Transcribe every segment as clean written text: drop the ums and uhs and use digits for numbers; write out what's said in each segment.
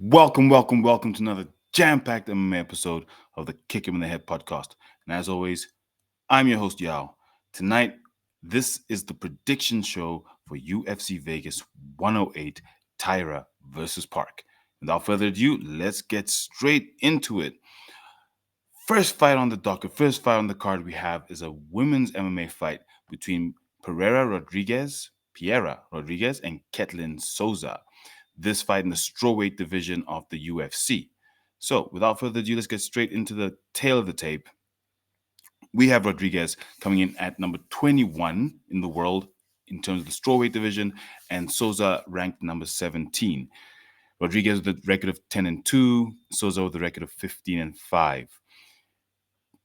Welcome to another jam-packed MMA episode of the Kick Him in the Head podcast. And as always, I'm your host, Yao. Tonight, this is the prediction show for UFC Vegas 108 Taira versus Park. Without further ado, let's get straight into it. First fight on the docket, first fight on the card we have is a women's MMA fight between Piera Rodriguez, and Ketlin Souza. This fight in the strawweight division of the UFC. So, without further ado, let's get straight into the tail of the tape. We have Rodriguez coming in at number 21 in the world in terms of the strawweight division, and Souza ranked number 17. Rodriguez with a record of 10-2, Souza with a record of 15-5.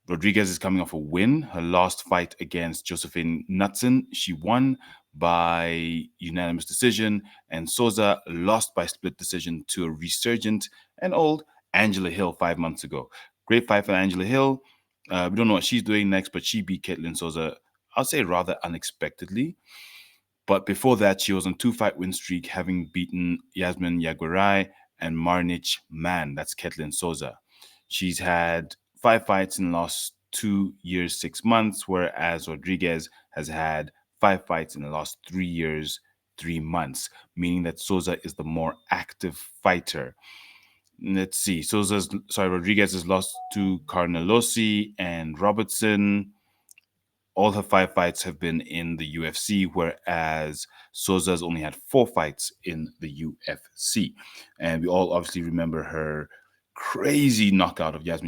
Rodriguez is coming off a win. Her last fight against Josephine Knudsen, she won by unanimous decision, and Souza lost by split decision to a resurgent and old Angela Hill 5 months ago. Great fight for Angela Hill. We don't know what she's doing next, but she beat Ketlin Souza, I'll say rather unexpectedly. But before that, she was on 2-fight win streak, having beaten Yasmin Yagurai and Marnich Man. That's Ketlin Souza. She's had 5 fights in the last 2 years, 6 months, whereas Rodriguez has had 5 fights in the last 3 years, 3 months, meaning that Souza is the more active fighter. Let's see. Rodriguez has lost to Carnelosi and Robertson. All her 5 fights have been in the UFC, whereas Souza's only had 4 fights in the UFC. And we all obviously remember her crazy knockout of rear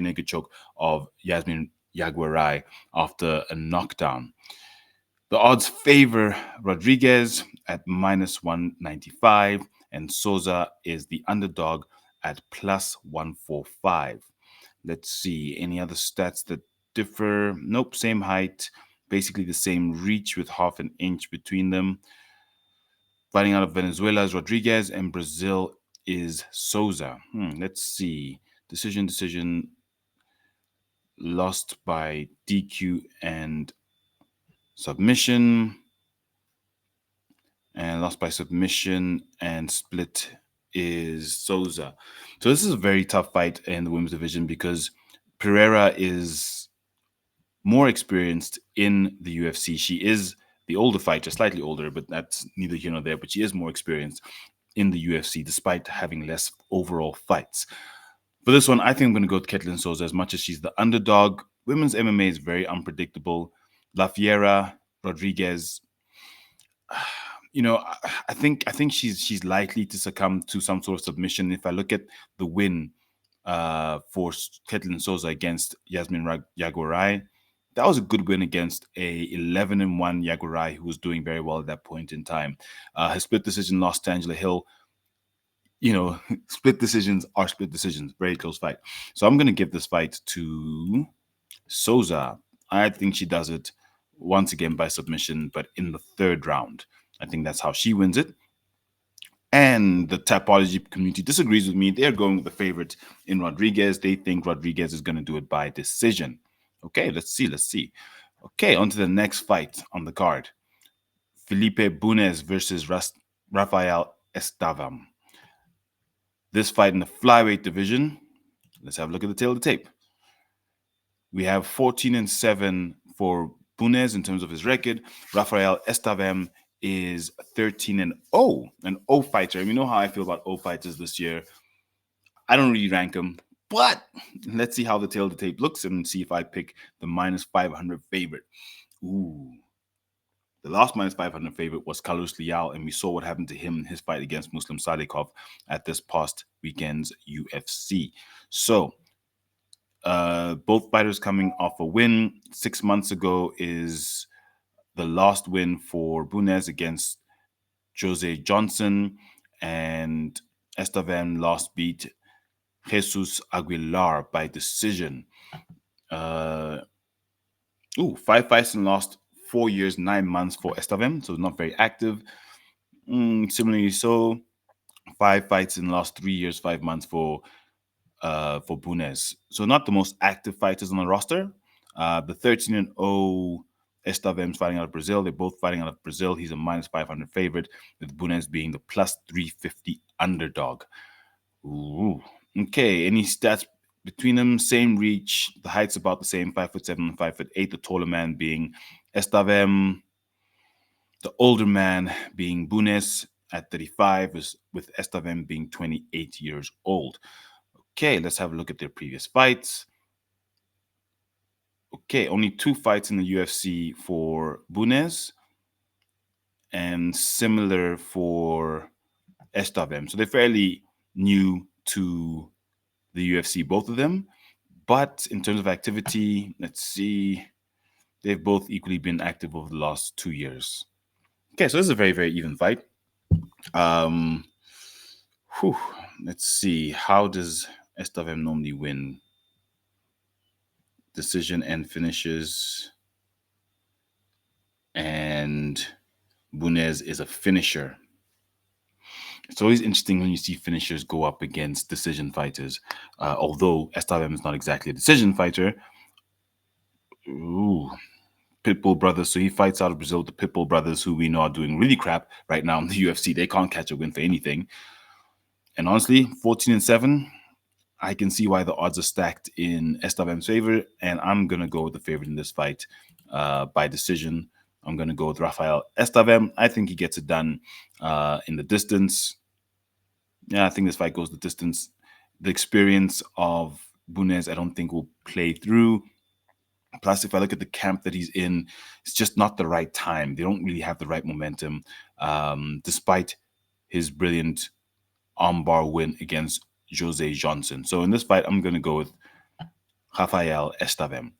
naked choke of Yasmin Yaguarai after a knockdown. The odds favor Rodriguez at minus 195, and Souza is the underdog at plus 145. Let's see, any other stats that differ? Nope, same height, basically the same reach with half an inch between them. Fighting out of Venezuela is Rodriguez, and Brazil is Souza. Let's see. Decision. Lost by DQ and submission. And lost by submission and split is Souza. So this is a very tough fight in the women's division because Pereira is more experienced in the UFC. She is the older fighter, slightly older, but that's neither here nor there. But she is more experienced in the UFC despite having less overall fights. For this one, I think I'm going to go with Ketlin Souza as much as she's the underdog. Women's MMA is very unpredictable. La Fiera, Rodriguez, I think she's likely to succumb to some sort of submission. If I look at the win for Ketlin Souza against Yasmin Yagurai, that was a good win against a 11-1 Yagurai who was doing very well at that point in time. Her split decision lost to Angela Hill. Split decisions are split decisions. Very close fight. So I'm going to give this fight to Souza. I think she does it once again by submission, but in the 3rd round. I think that's how she wins it. And the Tapology community disagrees with me. They're going with the favorite in Rodriguez. They think Rodriguez is going to do it by decision. Okay, let's see. Okay, on to the next fight on the card. Felipe Bunes versus Rafael Estavam. This fight in the flyweight division. Let's have a look at the tail of the tape. We have 14-7 for Bunes in terms of his record. Rafael Estavam is 13-0, an O fighter. And we know how I feel about O fighters this year. I don't really rank them, but let's see how the tail of the tape looks and see if I pick the minus 500 favorite. Ooh. The last minus 500 favorite was Carlos Leal, and we saw what happened to him in his fight against Muslim Sadikov at this past weekend's UFC. So, both fighters coming off a win 6 months ago is the last win for Bunes against Jose Johnson, and Estavam last beat Jesus Aguilar by decision. 5 fights in the last 4 years, 9 months for Estavam, so not very active. Similarly, so 5 fights in the last 3 years, 5 months for Bunes. So not the most active fighters on the roster. The 13-0 Estavem's fighting out of Brazil. They're both fighting out of Brazil. He's a minus 500 favorite, with Bunez being the plus 350 underdog. Ooh. Okay, any stats between them? Same reach. The height's about the same, 5'7" and 5'8". The taller man being Estavem. The older man being Bunez at 35, with Estavem being 28 years old. Okay, let's have a look at their previous fights. Okay, only 2 fights in the UFC for Bunez, and similar for Estavem. So they're fairly new to the UFC, both of them. But in terms of activity, let's see, they've both equally been active over the last 2 years. Okay, so this is a very, very even fight. Um, whew, let's see, how does Estavem normally win? Decision and finishes. And Bunez is a finisher. It's always interesting when you see finishers go up against decision fighters. Although Estavem is not exactly a decision fighter. Ooh, Pitbull brothers. So he fights out of Brazil. The Pitbull brothers, who we know are doing really crap right now in the UFC. They can't catch a win for anything. And honestly, 14-7, I can see why the odds are stacked in Estavem's favor. And I'm going to go with the favorite in this fight by decision. I'm going to go with Rafael Estavem. I think he gets it done in the distance. Yeah, I think this fight goes the distance. The experience of Bunez, I don't think will play through. Plus, if I look at the camp that he's in, it's just not the right time. They don't really have the right momentum, despite his brilliant armbar win against Jose Johnson. So in this fight, I'm going to go with Rafael Estavem.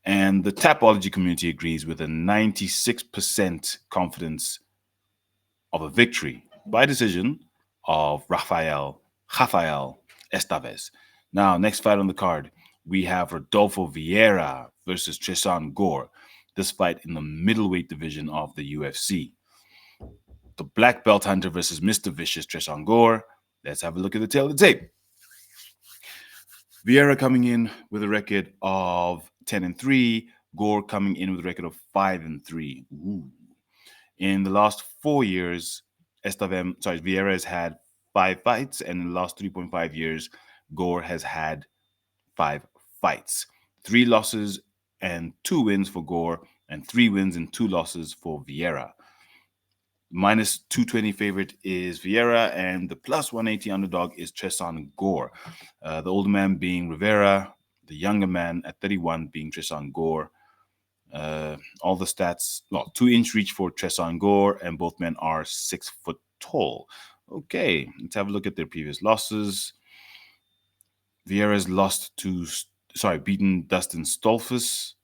And the Tapology community agrees with a 96% confidence of a victory by decision of Rafael Estaves. Now, next fight on the card, we have Rodolfo Vieira versus Tristan Gore. This fight in the middleweight division of the UFC. The black belt hunter versus Mr. Vicious Tristan Gore. Let's have a look at the tail of the tape. Vieira coming in with a record of 10-3. Gore coming in with a record of 5-3. Ooh. In the last 4 years, Vieira has had 5 fights, and in the last 3.5 years, Gore has had 5 fights. 3 losses and 2 wins for Gore, and 3 wins and 2 losses for Vieira. Minus 220 favorite is Vieira, and the plus 180 underdog is Tristan Gore. The older man being Rivera, the younger man at 31 being Tristan Gore. All the stats, 2-inch reach for Tristan Gore, and both men are 6 foot tall. Okay, let's have a look at their previous losses. Vieira's beaten Dustin Stolfus,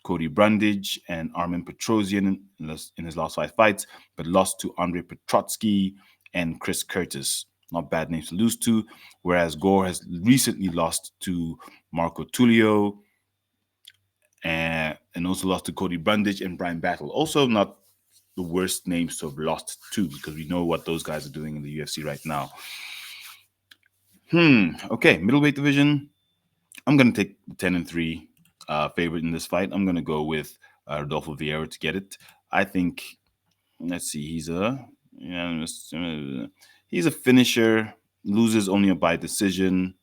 Cody Brundage, and Armin Petrosian in his last 5 fights, but lost to Andre Petrotsky and Chris Curtis. Not bad names to lose to. Whereas Gore has recently lost to Marco Tullio, and also lost to Cody Brundage and Brian Battle. Also not the worst names to have lost to, because we know what those guys are doing in the UFC right now. Okay, middleweight division. I'm going to take the 10-3 favorite in this fight. I'm going to go with Rodolfo Vieira to get it. I think, let's see, he's a finisher, loses only by decision.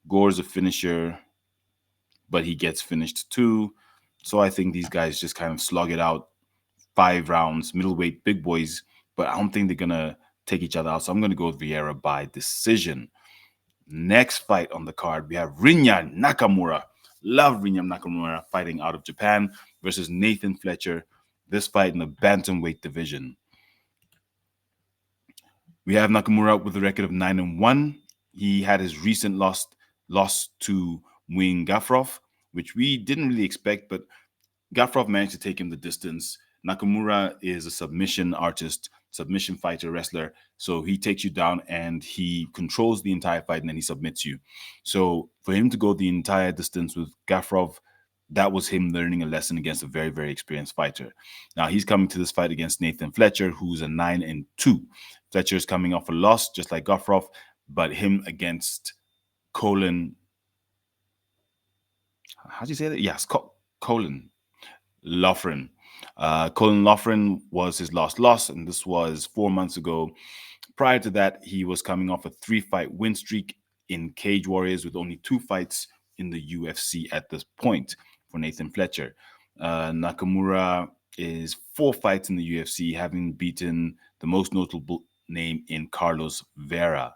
Gore's a finisher, but he gets finished too. So I think these guys just kind of slog it out, 5 rounds, middleweight, big boys, but I don't think they're going to take each other out. So I'm going to go with Vieira by decision. Next fight on the card, we have Rinya Nakamura. Love Rinya Nakamura fighting out of Japan versus Nathan Fletcher. This fight in the bantamweight division. We have Nakamura with a record of 9-1. He had his recent loss to Muin Gafrov, which we didn't really expect, but Gafrov managed to take him the distance. Nakamura is a submission artist, submission fighter, wrestler. So he takes you down and he controls the entire fight, and then he submits you. So for him to go the entire distance with Gafrov, that was him learning a lesson against a very, very experienced fighter. Now he's coming to this fight against Nathan Fletcher, who's a 9-2. Fletcher is coming off a loss, just like Gafrov, but him against Colin. How do you say that? Yes, Colin Loughran. Colin Loughran was his last loss, and this was 4 months ago. Prior to that, he was coming off a 3-fight win streak in Cage Warriors with only 2 fights in the UFC at this point for Nathan Fletcher. Nakamura is 4 fights in the UFC, having beaten the most notable name in Carlos Vera.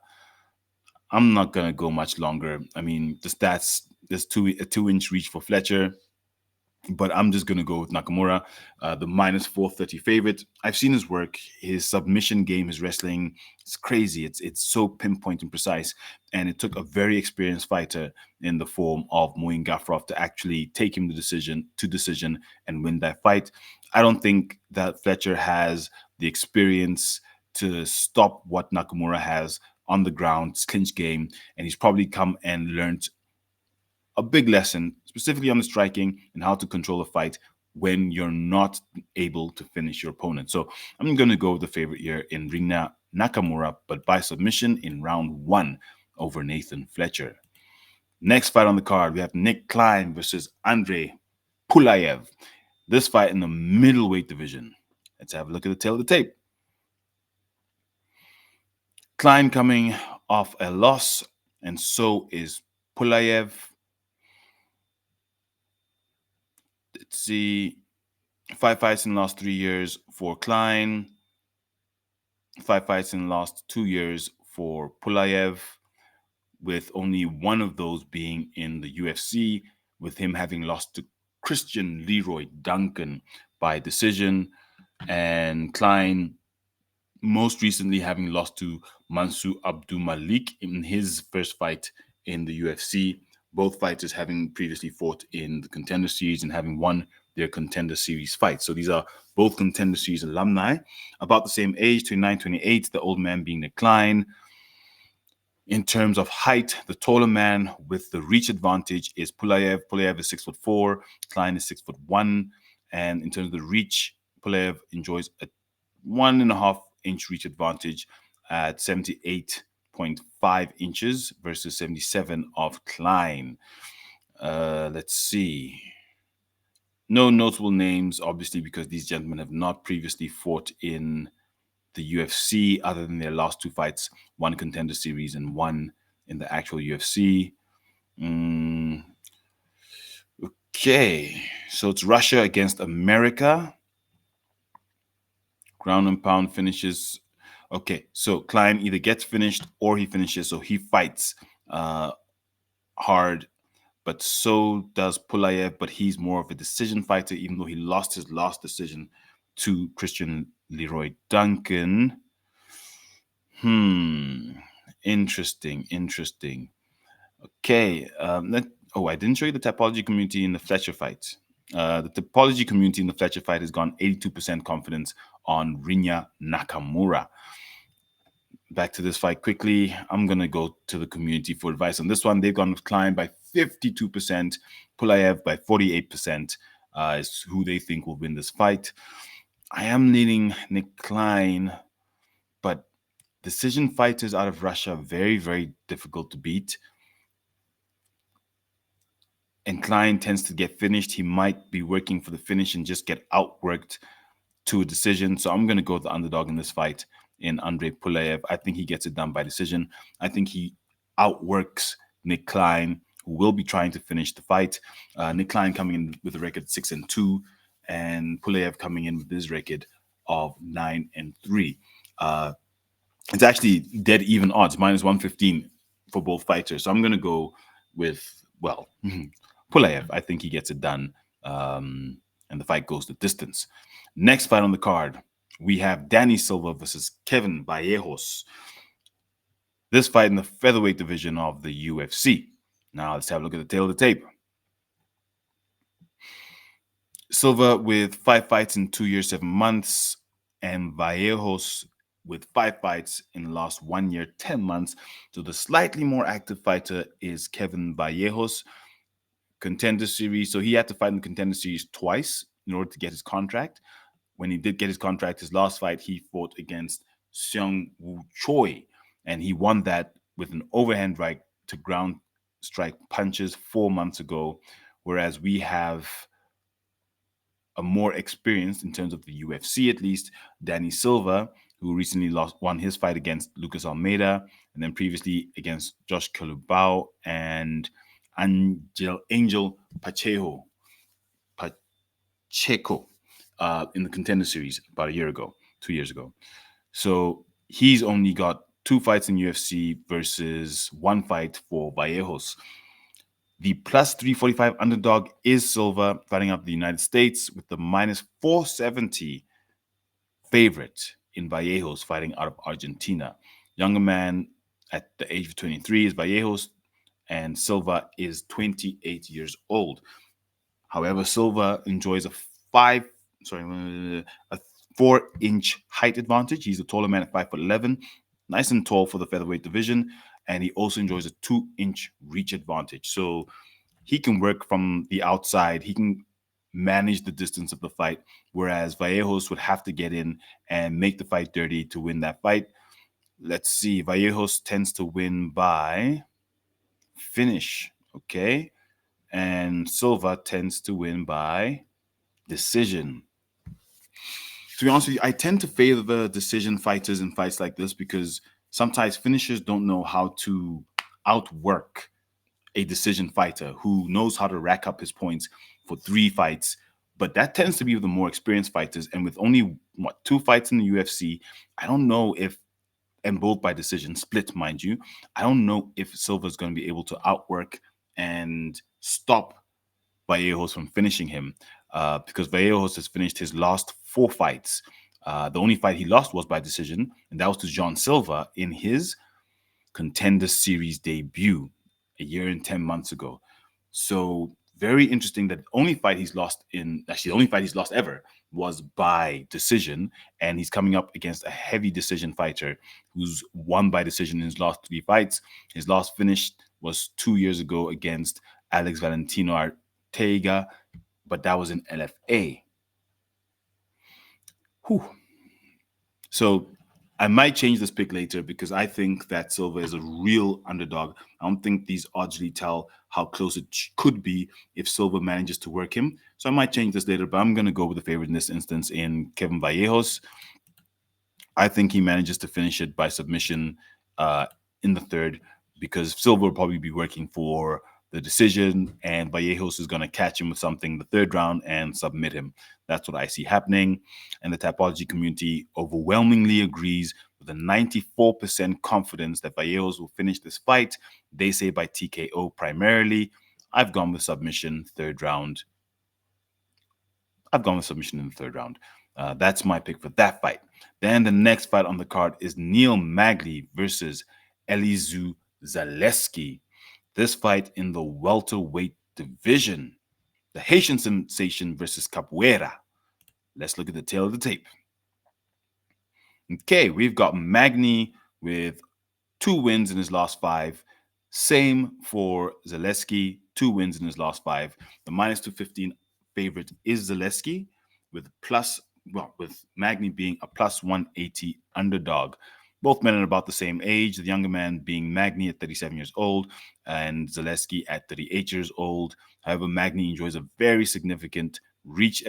I'm not going to go much longer. I mean, the stats, there's a 2-inch reach for Fletcher, but I'm just going to go with Nakamura, the minus 430 favorite. I've seen his work. His submission game, his wrestling, it's crazy. It's so pinpoint and precise. And it took a very experienced fighter in the form of Muin Gafrov to actually take him to decision and win that fight. I don't think that Fletcher has the experience to stop what Nakamura has on the ground, his clinch game, and he's probably come and learned a big lesson, specifically on the striking and how to control a fight when you're not able to finish your opponent. So I'm going to go with the favorite here in Rina Nakamura, but by submission in round 1 over Nathan Fletcher. Next fight on the card, we have Nick Klein versus Andrei Pulayev. This fight in the middleweight division. Let's have a look at the tail of the tape. Klein coming off a loss, and so is Pulayev. Let's see, 5 fights in the last 3 years for Klein, 5 fights in the last 2 years for Pulayev, with only one of those being in the UFC, with him having lost to Christian Leroy Duncan by decision, and Klein most recently having lost to Mansour Abdulmalik in his first fight in the UFC. Both fighters having previously fought in the Contender Series and having won their Contender Series fights. So these are both Contender Series alumni, about the same age, 29, 28, the old man being Nick Klein. In terms of height, the taller man with the reach advantage is Pulayev. Pulayev is 6'4", Klein is 6'1", and in terms of the reach, Pulayev enjoys a 1.5-inch reach advantage at 78.5 inches versus 77 of Klein. Let's see. No notable names, obviously, because these gentlemen have not previously fought in the UFC other than their last 2 fights, one Contender Series and one in the actual UFC. Okay, so it's Russia against America. Ground and pound finishes. Okay, so Klein either gets finished or he finishes, so he fights hard, but so does Pulayev, but he's more of a decision fighter, even though he lost his last decision to Christian Leroy Duncan. Interesting. Okay, I didn't show you the Tapology community in the Fletcher fight. The Tapology community in the Fletcher fight has gone 82% confidence on Rinya Nakamura. Back to this fight quickly. I'm going to go to the community for advice on this one. They've gone with Klein by 52%, Pulayev by 48% is who they think will win this fight. I am leaning Nick Klein, but decision fighters out of Russia are very, very difficult to beat. And Klein tends to get finished. He might be working for the finish and just get outworked to a decision. So I'm going to go with the underdog in this fight in Andrei Pulayev. I think he gets it done by decision. I think he outworks Nick Klein, who will be trying to finish the fight. Nick Klein coming in with a record 6-2, and Pulayev coming in with his record of 9-3. It's actually dead even odds, minus 115 for both fighters. So I'm going to go with, Pulayev. I think he gets it done, and the fight goes the distance. Next fight on the card, we have Danny Silva versus Kevin Vallejos. This fight in the featherweight division of the UFC. Now let's have a look at the tail of the tape. Silva with 5 fights in 2 years, 7 months, and Vallejos with 5 fights in the last 1 year, 10 months. So the slightly more active fighter is Kevin Vallejos. Contender Series. So he had to fight in the Contender Series twice in order to get his contract. When he did get his contract, his last fight, he fought against Seung Woo Choi, and he won that with an overhand right to ground strike punches 4 months ago, whereas we have a more experienced in terms of the UFC at least, Danny Silva, who recently won his fight against Lucas Almeida, and then previously against Josh Kalubao and Angel Pacheco in the Contender Series about a year ago, 2 years ago. So he's only got 2 fights in UFC versus 1 fight for Vallejos. The plus 345 underdog is Silva, fighting out of the United States, with the minus 470 favorite in Vallejos, fighting out of Argentina. Younger man at the age of 23 is Vallejos, and Silva is 28 years old. However, Silva enjoys a 4-inch height advantage. He's a taller man at 5'11", nice and tall for the featherweight division, and he also enjoys a 2-inch reach advantage. So he can work from the outside. He can manage the distance of the fight, whereas Vallejos would have to get in and make the fight dirty to win that fight. Let's see. Vallejos tends to win by finish, okay? And Silva tends to win by decision. To be honest with you, I tend to favor the decision fighters in fights like this because sometimes finishers don't know how to outwork a decision fighter who knows how to rack up his points for 3 fights. But that tends to be with the more experienced fighters. And with only, 2 fights in the UFC, I don't know if, and both by decision, split, mind you, I don't know if Silva's going to be able to outwork and stop Vallejos from finishing him because Vallejos has finished his last 4 fights. The only fight he lost was by decision, and that was to John Silva in his Contender Series debut a year and 10 months ago. So very interesting that the only fight he's lost ever was by decision, and he's coming up against a heavy decision fighter who's won by decision in his last 3 fights. His last finish was 2 years ago against Alex Valentino Ortega, but that was in LFA. Whew. So I might change this pick later because I think that Silva is a real underdog. I don't think these odds really tell how close it could be if Silva manages to work him. So I might change this later, but I'm going to go with the favorite in this instance in Kevin Vallejos. I think he manages to finish it by submission in the third because Silva will probably be working for the decision, and Vallejos is going to catch him with something in the third round and submit him. That's what I see happening. And the Tapology community overwhelmingly agrees with a 94% confidence that Vallejos will finish this fight. They say by TKO primarily. I've gone with submission, third round. That's my pick for that fight. Then the next fight on the card is Neil Magny versus Elizeu Zaleski. This fight in the welterweight division. The Haitian sensation versus Capoeira. Let's look at the tail of the tape. Okay, we've got Magny with 2 wins in his last 5. Same for Zaleski, 2 wins in his last 5. The minus 215 favorite is Zaleski with Magny being a plus 180 underdog. Both men are about the same age, the younger man being Magny at 37 years old and Zaleski at 38 years old. However, Magny enjoys a very significant height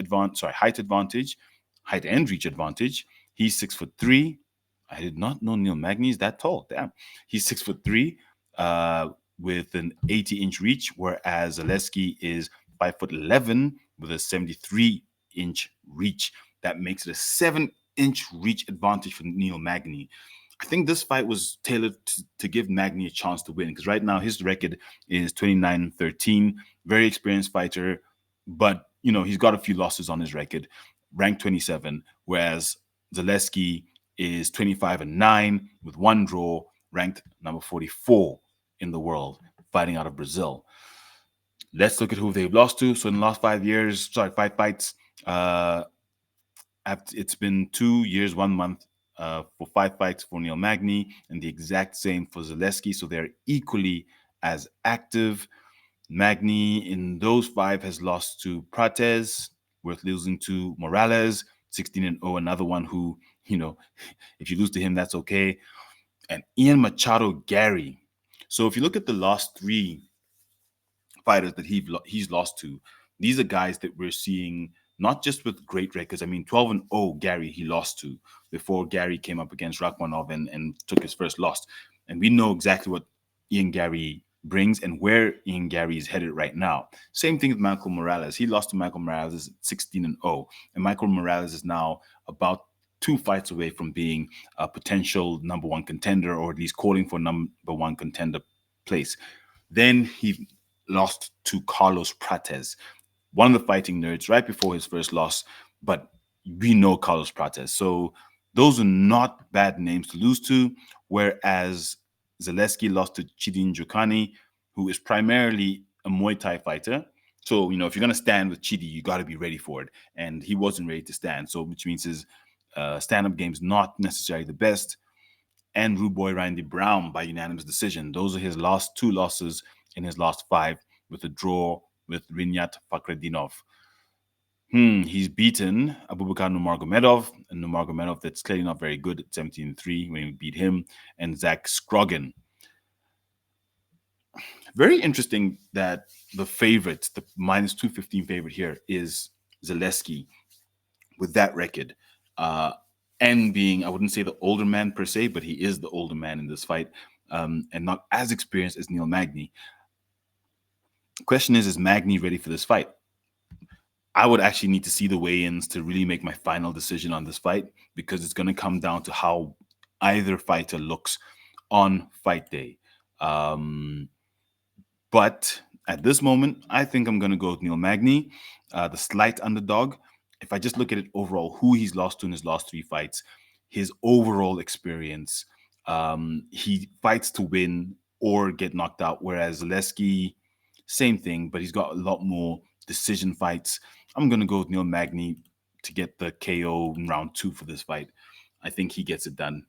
and reach advantage. He's 6'3". I did not know Neil Magny is that tall. Damn. He's 6'3", with an 80-inch reach, whereas Zaleski is 5'11" with a 73-inch reach. That makes it a 7-inch reach advantage for Neil Magny. I think this fight was tailored to give Magny a chance to win because right now his record is 29-13. Very experienced fighter, but he's got a few losses on his record. Ranked 27, whereas Zaleski is 25-9 with 1 draw, ranked number 44 in the world, fighting out of Brazil. Let's look at who they've lost to. So in the last 5 fights, it's been 2 years, 1 month for 5 fights for Neil Magny, and the exact same for Zaleski. So they're equally as active. Magny in those 5 has lost to Prates, worth losing to Morales, 16-0, another one who, if you lose to him, that's okay. And Ian Machado Gary. So if you look at the last 3 fighters that he's lost to, these are guys that we're seeing not just with great records. I mean, 12-0 Gary he lost to before Gary came up against Rakhmonov and took his first loss. And we know exactly what Ian Gary brings and where Ian Gary is headed right now. Same thing with Michael Morales. He lost to Michael Morales at 16-0, and Michael Morales is now about 2 fights away from being a potential number one contender, or at least calling for number one contender place. Then he lost to Carlos Prates, one of the fighting nerds, right before his first loss. But we know Carlos Prates. So those are not bad names to lose to. Whereas Zaleski lost to Chidin Jokani, who is primarily a Muay Thai fighter. So, if you're going to stand with Chidi, you got to be ready for it. And he wasn't ready to stand. So, which means his stand-up game's not necessarily the best. And Rude Boy Randy Brown by unanimous decision. Those are his last 2 losses in his last 5, with a draw with Rinyat Fakhretdinov. He's beaten Abubakar Nurmagomedov, and Nurmagomedov that's clearly not very good at 17-3 when he beat him, and Zach Scroggin. Very interesting that the favorite, the minus 215 favorite here, is Zaleski with that record. And being, I wouldn't say the older man per se, but he is the older man in this fight, and not as experienced as Neil Magny. Question is Magny ready for this fight? I would actually need to see the weigh-ins to really make my final decision on this fight, because it's going to come down to how either fighter looks on fight day. But at this moment, I think I'm going to go with Neil Magny, the slight underdog. If I just look at it overall, who he's lost to in his last 3 fights, his overall experience, he fights to win or get knocked out, whereas Zaleski, same thing, but he's got a lot more decision fights. I'm going to go with Neil Magny to get the KO in round 2 for this fight. I think he gets it done.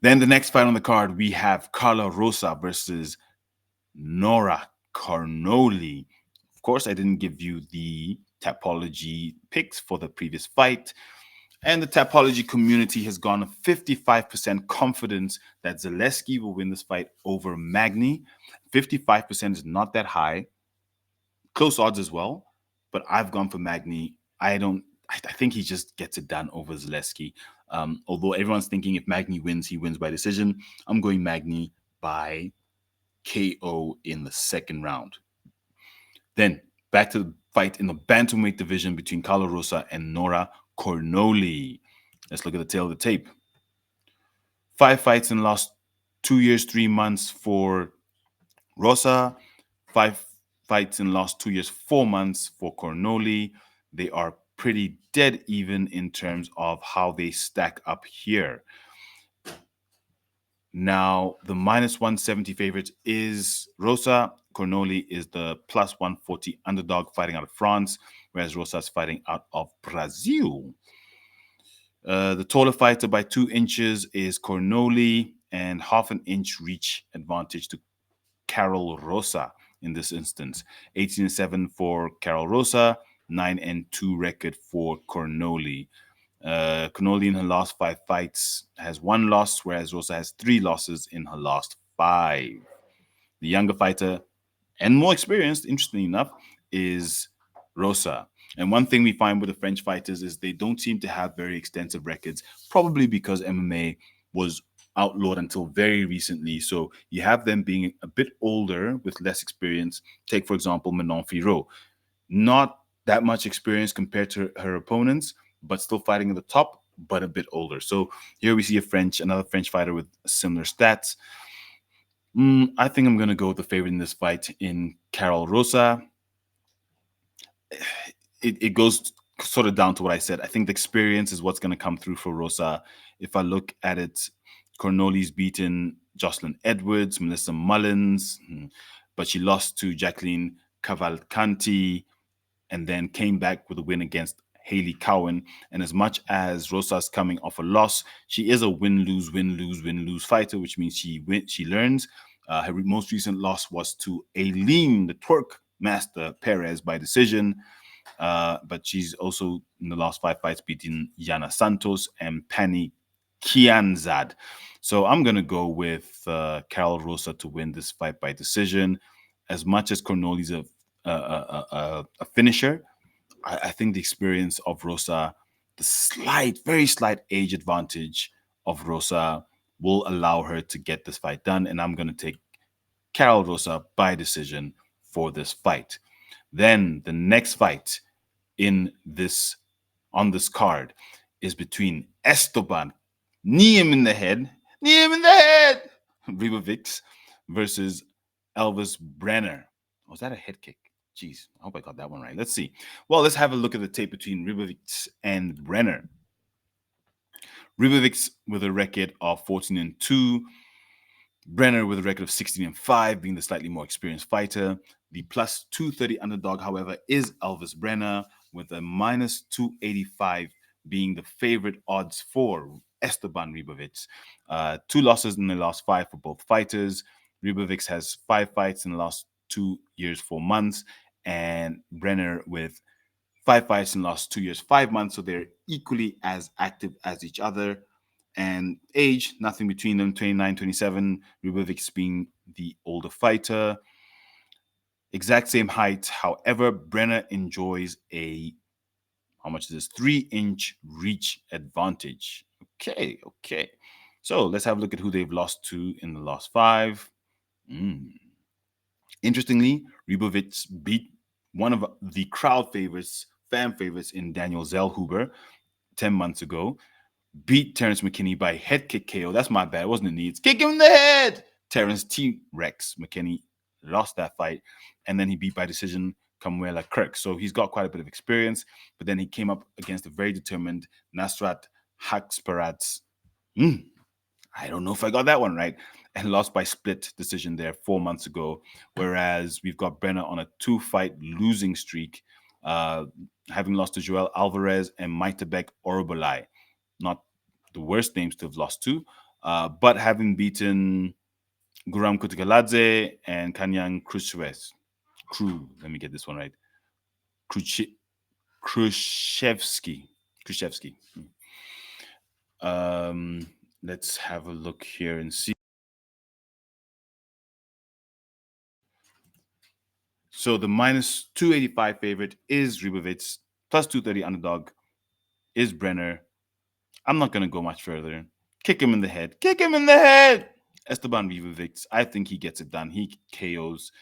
Then the next fight on the card, we have Carla Rosa versus Nora Carnoli. Of course, I didn't give you the Tapology picks for the previous fight. And the Tapology community has gone 55% confidence that Zaleski will win this fight over Magny. 55% is not that high. Close odds as well, but I've gone for Magny. I think he just gets it done over Zaleski. Although everyone's thinking if Magny wins, he wins by decision. I'm going Magny by KO in the second round. Then back to the fight in the bantamweight division between Carla Rosa and Nora Carnoli. Let's look at the tail of the tape. 5 fights in the last 2 years, 3 months for Rosa. 5 fights in the last 2 years, 4 months for Carnoli. They are pretty dead even in terms of how they stack up here. Now, the minus 170 favorite is Rosa. Carnoli is the plus 140 underdog fighting out of France, whereas Rosa is fighting out of Brazil. The taller fighter by 2 inches is Carnoli, and half an inch reach advantage to Carol Rosa in this instance. 18-7 for Carol Rosa, 9-2 record for Carnoli. Carnoli in her last 5 fights has 1 loss, whereas Rosa has 3 losses in her last 5. The younger fighter and more experienced, interestingly enough, is Rosa. And one thing we find with the French fighters is they don't seem to have very extensive records, probably because MMA was outlawed until very recently. So you have them being a bit older with less experience. Take, for example, Manon Fiorot. Not that much experience compared to her opponents, but still fighting at the top, but a bit older. So here we see another French fighter with similar stats. I think I'm going to go with the favorite in this fight in Carol Rosa. It goes sort of down to what I said. I think the experience is what's going to come through for Rosa. If I look at it, Carnoli's beaten Jocelyn Edwards, Melissa Mullins, but she lost to Jacqueline Cavalcanti and then came back with a win against Haley Cowan. And as much as Rosa's coming off a loss, she is a win-lose fighter, which means she learns. Her most recent loss was to Aileen, the twerk master, Perez by decision. But she's also, in the last 5 fights, beaten Yana Santos and Pani Kianzad. So I'm going to go with Carol Rosa to win this fight by decision. As much as Carnoli's a finisher, I think the experience of Rosa, the slight, very slight age advantage of Rosa will allow her to get this fight done. And I'm going to take Carol Rosa by decision for this fight. Then the next fight in this on this card is between Esteban, knee him in the head, knee him in the head, Ribovics versus Elvis Brenner. Was that a head kick? Jeez, I hope I got that one right. Let's see. Well, let's have a look at the tape between Ribovics and Brenner. Ribovics with a record of 14-2. Brenner with a record of 16-5, being the slightly more experienced fighter. The plus 230 underdog, however, is Elvis Brenner with a minus 285 being the favorite odds for Esteban Ribovics. 2 losses in the last 5 for both fighters. Ribovics has 5 fights in the last 2 years, 4 months, and Brenner with 5 fights in the last 2 years, 5 months. So they're equally as active as each other. And age, nothing between them, 29, 27, Ribovics being the older fighter. Exact same height. However, Brenner enjoys how much is this? 3-inch reach advantage. Okay. So let's have a look at who they've lost to in the last 5. Interestingly, Ribovics beat one of the crowd favorites, fan favorites in Daniel Zellhuber 10 months ago. Beat Terrence McKinney by head kick KO. That's my bad. It wasn't a needs. Kick him in the head. Terrence T-Rex McKinney lost that fight. And then he beat by decision Kamuela Kirk. So he's got quite a bit of experience. But then he came up against a very determined Nasrat Haksparats. I don't know if I got that one right. And lost by split decision there 4 months ago. Whereas we've got Brenner on a 2-fight losing streak, having lost to Joel Alvarez and Maitabek Orobolai. Not the worst names to have lost to, but having beaten Guram Kutikaladze and Kanyang let me get this one right. Khrushchevsky. Let's have a look here and see. So the minus 285 favorite is Ribovics, plus 230 underdog is Brenner. I'm not going to go much further. Kick him in the head. Kick him in the head. Esteban Ribovics, I think he gets it done. He KOs.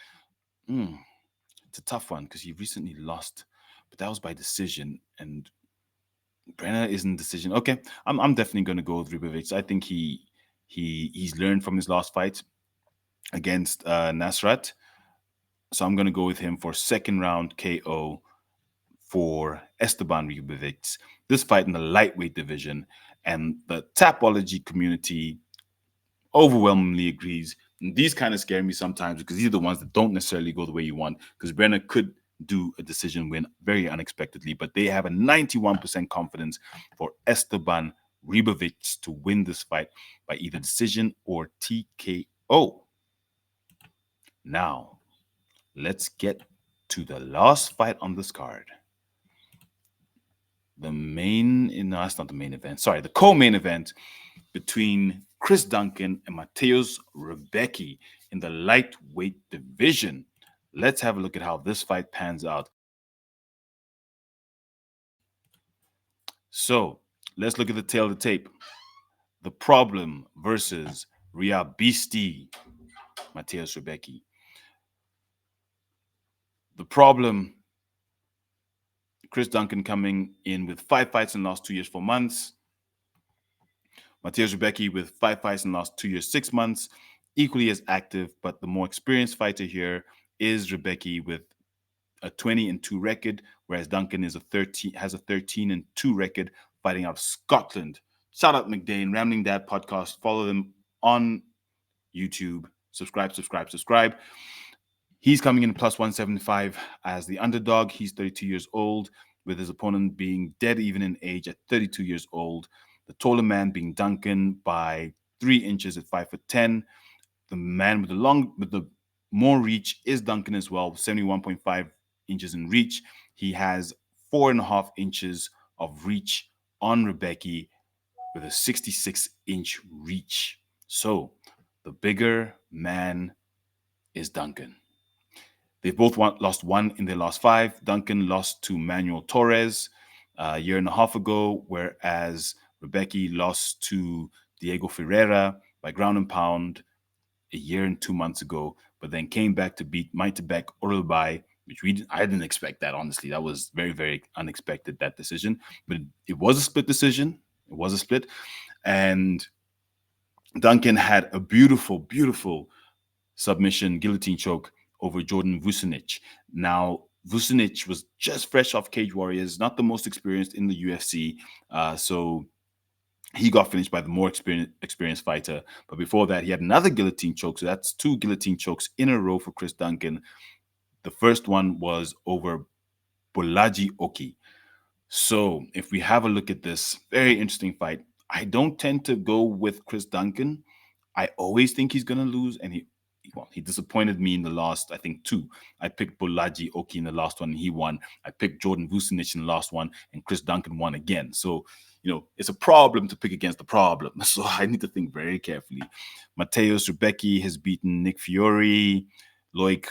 It's a tough one because he recently lost, but that was by decision. And Brenner isn't decision. Okay, I'm definitely going to go with Ribovics. I think he's learned from his last fight against Nasrat. So I'm going to go with him for second round KO for Esteban Ribovics. This fight in the lightweight division, and the Tapology community overwhelmingly agrees. And these kind of scare me sometimes because these are the ones that don't necessarily go the way you want, because Brenner could do a decision win very unexpectedly, but they have a 91% confidence for Esteban Ribovics to win this fight by either decision or TKO. Now, let's get to the last fight on this card. That's not the main event. Sorry, the co-main event between Chris Duncan and Mateusz Rebecki in the lightweight division. Let's have a look at how this fight pans out. So let's look at the tail of the tape. The Problem versus Ria Beastie, Mateusz Rebecki. The Problem, Chris Duncan coming in with 5 fights in the last 2 years, 4 months. Mateusz Rebecki with 5 fights in the last 2 years, 6 months. Equally as active, but the more experienced fighter here is Rebecki with a 20-2 record, whereas Duncan has a 13-2 record fighting out of Scotland. Shout out McDane, Rambling Dad Podcast. Follow them on YouTube. Subscribe. He's coming in plus 175 as the underdog. He's 32 years old, with his opponent being dead even in age at 32 years old. The taller man being Duncan by 3 inches at 5'10". The man with the more reach is Duncan as well, 71.5 inches in reach. He has 4.5 inches of reach on Rebecki with a 66-inch reach. So the bigger man is Duncan. They've both lost one in their last five. Duncan lost to Manuel Torres a year and a half ago, whereas Rebecca lost to Diego Ferreira by ground and pound a year and 2 months ago, but then came back to beat Maitebek Orulbai, which I didn't expect that, honestly. That was very, very unexpected, that decision. But it was a split decision. It was a split. And Duncan had a beautiful, beautiful submission guillotine choke over Jordan Vucinic. Now, Vucinic was just fresh off Cage Warriors, not the most experienced in the UFC. So he got finished by the more experienced fighter. But before that, he had another guillotine choke. So that's two guillotine chokes in a row for Chris Duncan. The first one was over Bolaji Oki. So if we have a look at this very interesting fight, I don't tend to go with Chris Duncan. I always think he's going to lose, and he disappointed me in the last, I think, two. I picked Bolaji Oki in the last one, and he won. I picked Jordan Vucinic in the last one, and Chris Duncan won again. So, it's a problem to pick against the problem. So I need to think very carefully. Mateusz Rebecki has beaten Nick Fiore, Loic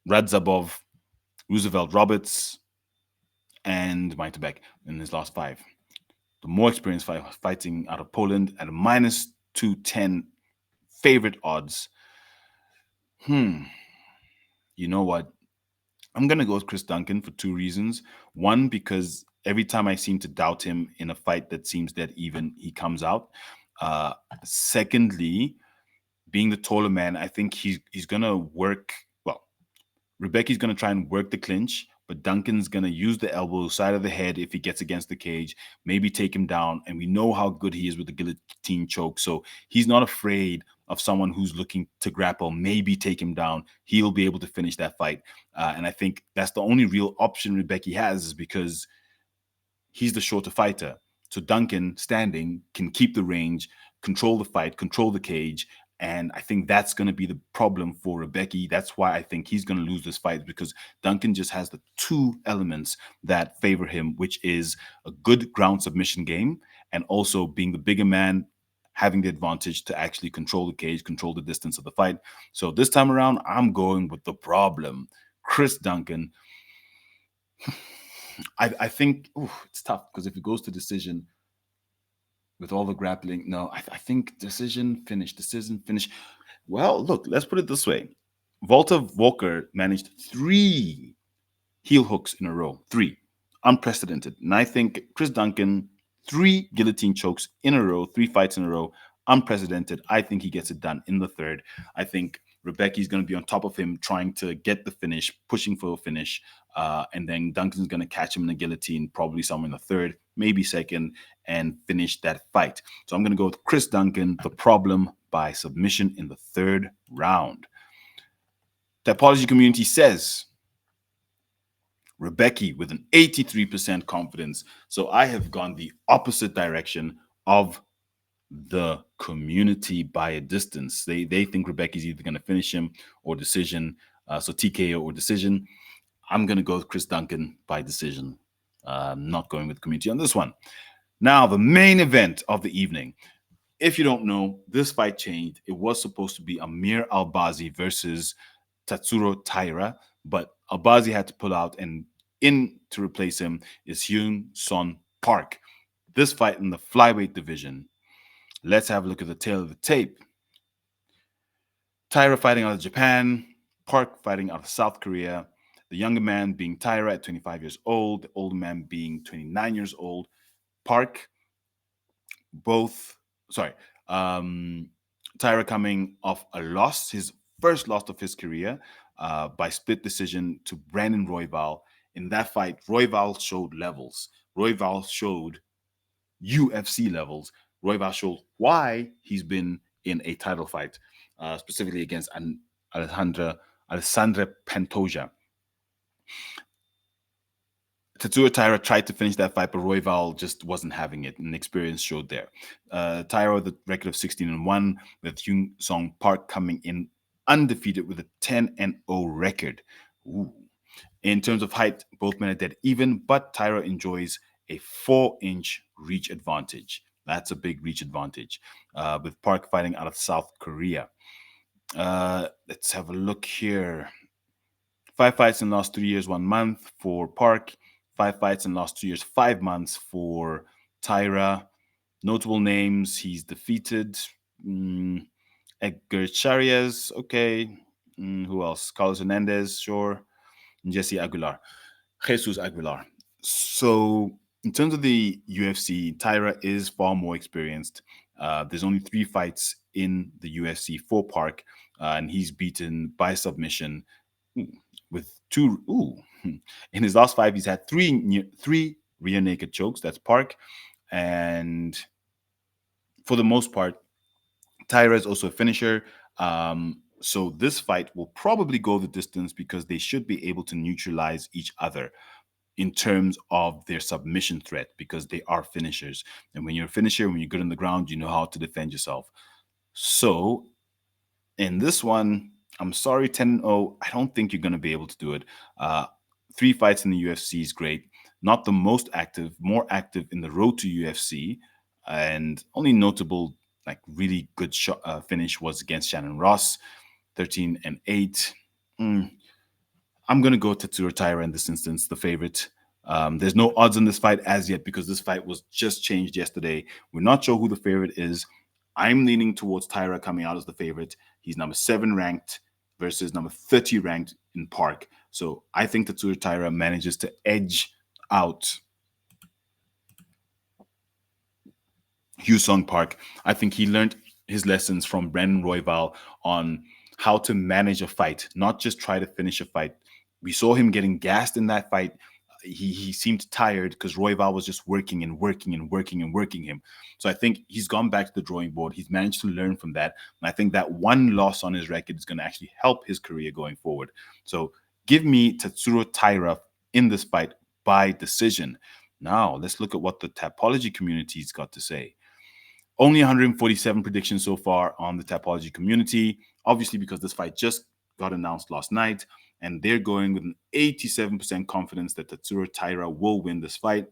Radzhabov, Roosevelt Roberts, and Maitebek in his last five. The more experienced fighting out of Poland at a minus 210 favorite odds. You know what? I'm going to go with Chris Duncan for two reasons. One, because every time I seem to doubt him in a fight that seems dead even, he comes out. Secondly, being the taller man, I think he's going to work. Well, Rebecca's going to try and work the clinch, but Duncan's going to use the elbow, side of the head if he gets against the cage, maybe take him down. And we know how good he is with the guillotine choke. So he's not afraid of someone who's looking to grapple, maybe take him down. He'll be able to finish that fight. And I think that's the only real option Rebecca has, is because he's the shorter fighter. So Duncan, standing, can keep the range, control the fight, control the cage. And I think that's going to be the problem for Rebecca. That's why I think he's going to lose this fight, because Duncan just has the two elements that favor him, which is a good ground submission game and also being the bigger man, having the advantage to actually control the cage, control the distance of the fight. So this time around, I'm going with the problem. Chris Duncan. I think it's tough, because if it goes to decision with all the grappling, no, I think decision finish. Well, look, let's put it this way. Walter Walker managed 3 heel hooks in a row. 3. Unprecedented. And I think Chris Duncan, 3 guillotine chokes in a row, 3 fights in a row, unprecedented. I think he gets it done in the third. I think Rebecca's going to be on top of him, trying to get the finish, pushing for a finish. And then Duncan's going to catch him in the guillotine, probably somewhere in the third, maybe second, and finish that fight. So I'm going to go with Chris Duncan, the problem, by submission in the third round. The Apology community says Rebecca with an 83% confidence. So I have gone the opposite direction of the community by a distance. They think Rebecca's either going to finish him or decision. So TKO or decision. I'm going to go with Chris Duncan by decision. I'm not going with the community on this one. Now, the main event of the evening. If you don't know, this fight changed. It was supposed to be Amir Albazi versus Tatsuro Taira, but Albazi had to pull out, and in to replace him is Hyun Sung Park. This fight in the flyweight division. Let's have a look at the tail of the tape. Taira fighting out of Japan, Park fighting out of South Korea. The younger man being Taira at 25 years old, the older man being 29 years old. Park, Taira coming off a loss, his first loss of his career, by split decision to Brandon Royval. In that fight, Royval showed levels. Royval showed UFC levels. Royval showed why he's been in a title fight, specifically against Alessandra Pantoja. Tatsuro Taira tried to finish that fight, but Royval just wasn't having it, and experience showed there. Taira with a record of 16-1, with Hyun Sung Park coming in undefeated with a 10-0 record. Ooh. In terms of height, both men are dead even, but Taira enjoys a 4-inch reach advantage. That's a big reach advantage, with Park fighting out of South Korea. Let's have a look here. 5 fights in the last 3 years, 1 month for Park. 5 fights in the last 2 years, 5 months for Taira. Notable names: he's defeated Edgar Charias. Okay. Who else? Carlos Hernandez, sure. And Jesse Aguilar. Jesus Aguilar. So, in terms of the UFC, Taira is far more experienced. There's only 3 fights in the UFC for Park, and he's beaten by submission with two. Ooh, in his last 5, he's had three rear naked chokes. That's Park, and for the most part, Taira is also a finisher. So this fight will probably go the distance because they should be able to neutralize each other in terms of their submission threat because they are finishers. And when you're a finisher, when you're good on the ground, you know how to defend yourself. So in this one, I'm sorry, 10-0. I don't think you're going to be able to do it. 3 fights in the UFC is great. Not the most active, more active in the road to UFC. And only notable, like really good finish was against Shannon Ross, 13-8. I'm going to go Tatsuro Taira in this instance, the favorite. There's no odds on this fight as yet because this fight was just changed yesterday. We're not sure who the favorite is. I'm leaning towards Taira coming out as the favorite. He's number 7 ranked versus number 30 ranked in Park. So I think Tatsuro Taira manages to edge out Hyun Sung Park. I think he learned his lessons from Brandon Royval on how to manage a fight, not just try to finish a fight. We saw him getting gassed in that fight. He seemed tired because Royval was just working and working and working and working him. So I think he's gone back to the drawing board. He's managed to learn from that. And I think that one loss on his record is going to actually help his career going forward. So give me Tatsuro Taira in this fight by decision. Now let's look at what the Tapology community's got to say. Only 147 predictions so far on the Tapology community, obviously because this fight just got announced last night, and they're going with an 87% confidence that Tatsuro Taira will win this fight.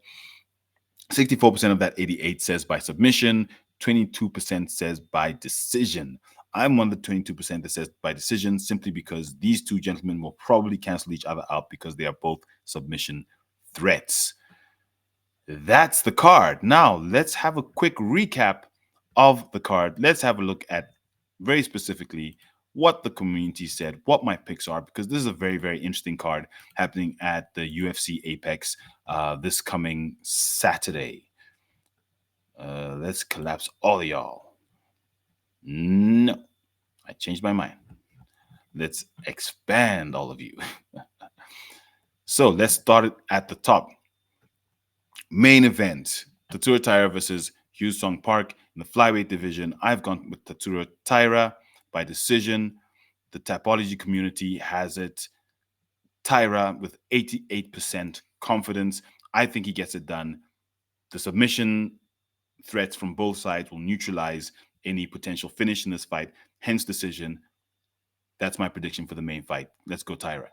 64% of that 88 says by submission, 22% says by decision. I'm one of the 22% that says by decision simply because these two gentlemen will probably cancel each other out because they are both submission threats. That's the card. Now, let's have a quick recap of the card. Let's have a look at very specifically what the community said, what my picks are, because this is a very, very interesting card happening at the UFC Apex this coming Saturday. Let's collapse all of y'all. No, I changed my mind. Let's expand all of you. So let's start it at the top. Main event, Tatsuro Taira versus Hyun Sung Park in the flyweight division. I've gone with Tatsuro Taira by decision. The Tapology community has it. Taira with 88% confidence. I think he gets it done. The submission threats from both sides will neutralize any potential finish in this fight. Hence decision. That's my prediction for the main fight. Let's go Taira.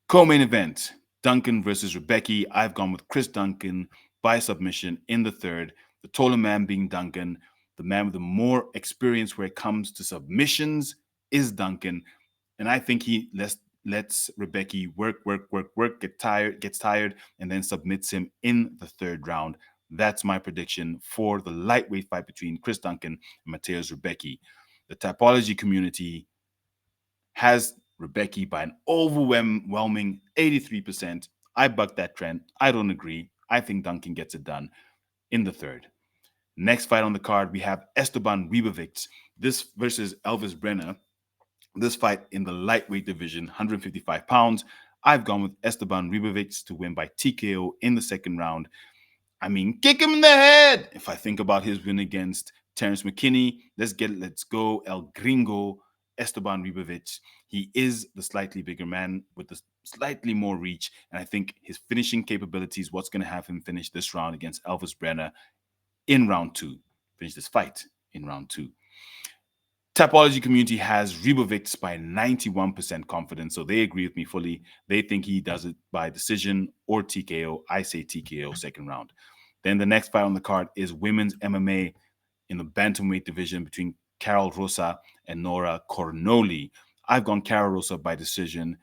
Co-main event, Duncan versus Rebecca. I've gone with Chris Duncan by submission in the third. The taller man being Duncan. The man with the more experience where it comes to submissions is Duncan. And I think he lets Rebecca work, gets tired, and then submits him in the third round. That's my prediction for the lightweight fight between Chris Duncan and Mateusz Rebecca. The Tapology community has Rebecca by an overwhelming 83%. I buck that trend. I don't agree. I think Duncan gets it done in the third. Next fight on the card, we have Esteban Ribovics. This versus Elvis Brenner. This fight in the lightweight division, 155 pounds. I've gone with Esteban Ribovics to win by TKO in the second round. I mean, kick him in the head. If I think about his win against Terrence McKinney, let's go El Gringo, Esteban Ribovics. He is the slightly bigger man with the slightly more reach, and I think his finishing capabilities, what's going to have him finish this round against Elvis Brenner in round 2. Finish this fight in round 2. Tapology community has Ribovics by 91% confidence, so they agree with me fully. They think he does it by decision or TKO. I say TKO second round. Then the next fight on the card is women's MMA in the bantamweight division between Carol Rosa and Nora Cornoli. I've gone Carol Rosa by decision.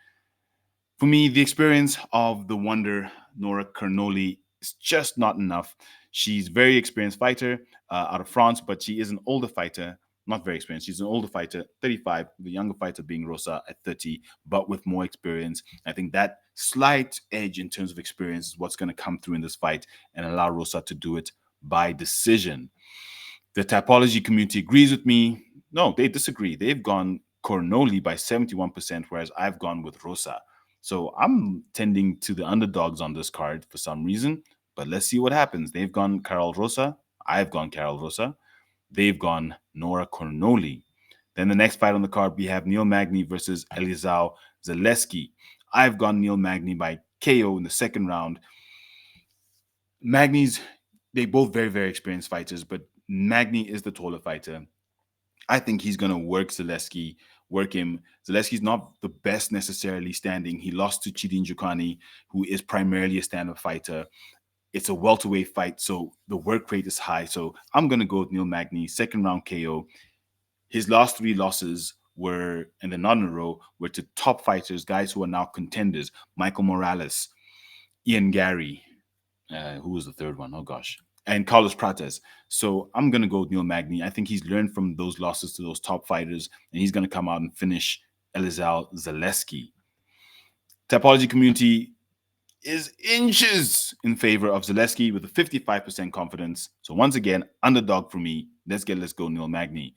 For me, the experience of the wonder Nora Cornoli is just not enough. She's a very experienced fighter out of France, but she is an older fighter, not very experienced. She's an older fighter, 35, the younger fighter being Rosa at 30, but with more experience. I think that slight edge in terms of experience is what's going to come through in this fight and allow Rosa to do it by decision. The typology community agrees with me. No, they disagree. They've gone Cornoli by 71%, whereas I've gone with Rosa. So I'm tending to the underdogs on this card for some reason, but let's see what happens. They've gone Carol Rosa. I've gone Carol Rosa. They've gone Nora Cornoli. Then the next fight on the card, we have Neil Magny versus Elizao Zaleski. I've gone Neil Magny by KO in the second round. Magny's, they both very, very experienced fighters, but Magny is the taller fighter. I think he's going to work Zaleski, work him. Zaleski's not the best necessarily standing. He lost to Chidin Jukani, who is primarily a stand-up fighter. It's a welterweight fight, so the work rate is high. So I'm going to go with Neil Magny, second round KO. His last 3 losses were, and they're not in a row, were to top fighters, guys who are now contenders. Michael Morales, Ian Gary, who was the third one? Oh, gosh. And Carlos Prates. So I'm going to go with Neil Magny. I think he's learned from those losses to those top fighters, and he's going to come out and finish Elizao Zaleski. Typology community is inches in favor of Zaleski with a 55% confidence. So once again, underdog for me. Let's go Neil Magny.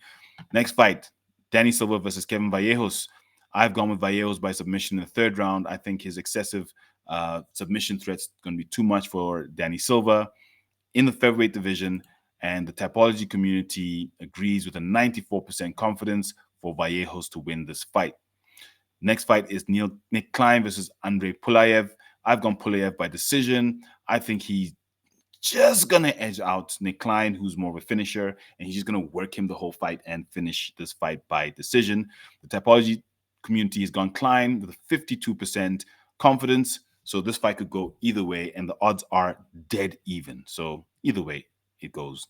Next fight, Danny Silva versus Kevin Vallejos. I've gone with Vallejos by submission in the third round. I think his excessive submission threat's going to be too much for Danny Silva in the featherweight division, and the typology community agrees with a 94% confidence for Vallejos to win this fight. Next fight is Nick Klein versus Andrei Pulayev. I've gone Pulayev by decision. I think he's just going to edge out Nick Klein, who's more of a finisher, and he's just going to work him the whole fight and finish this fight by decision. The typology community has gone Klein with a 52% confidence. So this fight could go either way, and the odds are dead even. So either way, it goes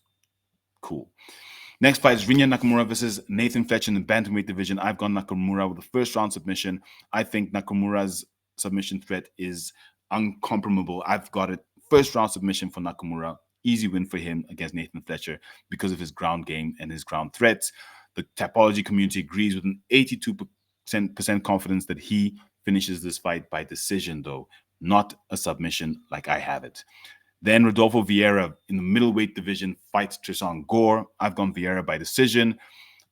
cool. Next fight is Rinya Nakamura versus Nathan Fletcher in the bantamweight division. I've gone Nakamura with a first round submission. I think Nakamura's submission threat is uncompromisable. I've got it first round submission for Nakamura. Easy win for him against Nathan Fletcher because of his ground game and his ground threats. The typology community agrees with an 82% confidence that he finishes this fight by decision, though, not a submission like I have it. Then Rodolfo Vieira in the middleweight division fights Tristan Gore. I've gone Vieira by decision.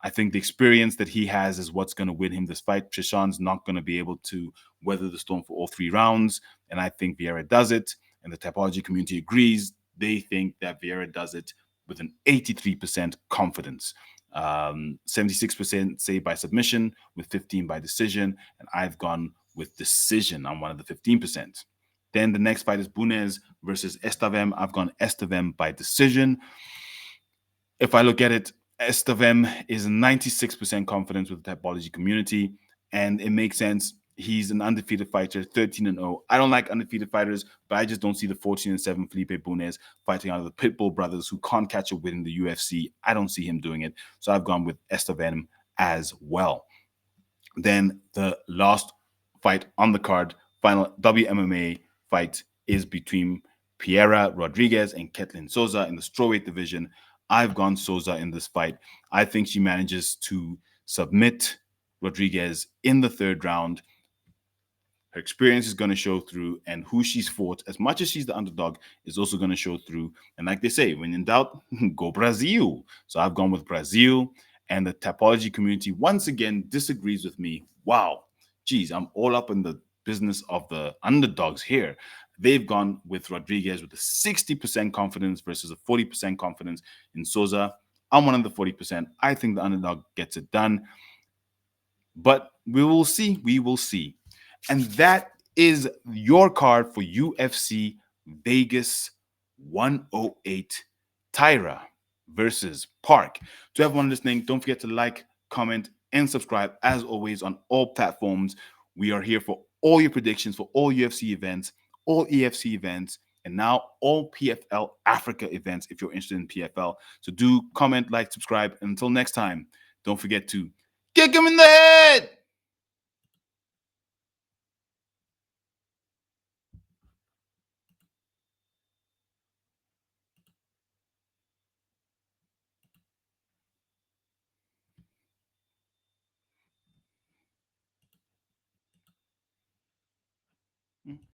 I think the experience that he has is what's going to win him this fight. Tristan's not going to be able to weather the storm for all 3 rounds, and I think Vieira does it. And the typology community agrees. They think that Vieira does it with an 83% confidence. 76% say by submission, with 15% by decision, and I've gone with decision on one of the 15%. Then the next fight is Bunez versus Estavem. I've gone Estavem by decision. If I look at it, Estavem is 96% confidence with the typology community, and it makes sense. He's an undefeated fighter, 13-0. I don't like undefeated fighters, but I just don't see the 14-7 Felipe Bunez fighting out of the Pitbull brothers who can't catch a win in the UFC. I don't see him doing it. So I've gone with Estavem as well. Then the last fight on the card, final WMMA fight, is between Piera Rodriguez and Ketlin Souza in the strawweight division. I've gone Souza in this fight. I think she manages to submit Rodriguez in the third round. Her experience is going to show through, and who she's fought, as much as she's the underdog, is also going to show through. And like they say, when in doubt, go Brazil. So I've gone with Brazil, and the typology community once again disagrees with me. Wow, geez, I'm all up in the business of the underdogs here. They've gone with Rodriguez with a 60% confidence versus a 40% confidence in Souza. I'm one of the 40%. I think the underdog gets it done. But we will see. We will see. And that is your card for UFC Vegas 108 Taira versus Park. To everyone listening, don't forget to like, comment, and subscribe as always on all platforms. We are here for all your predictions for all UFC events, all EFC events, and now all PFL Africa events if you're interested in PFL. So do comment, like, subscribe. And until next time, Don't forget to kick him in the head.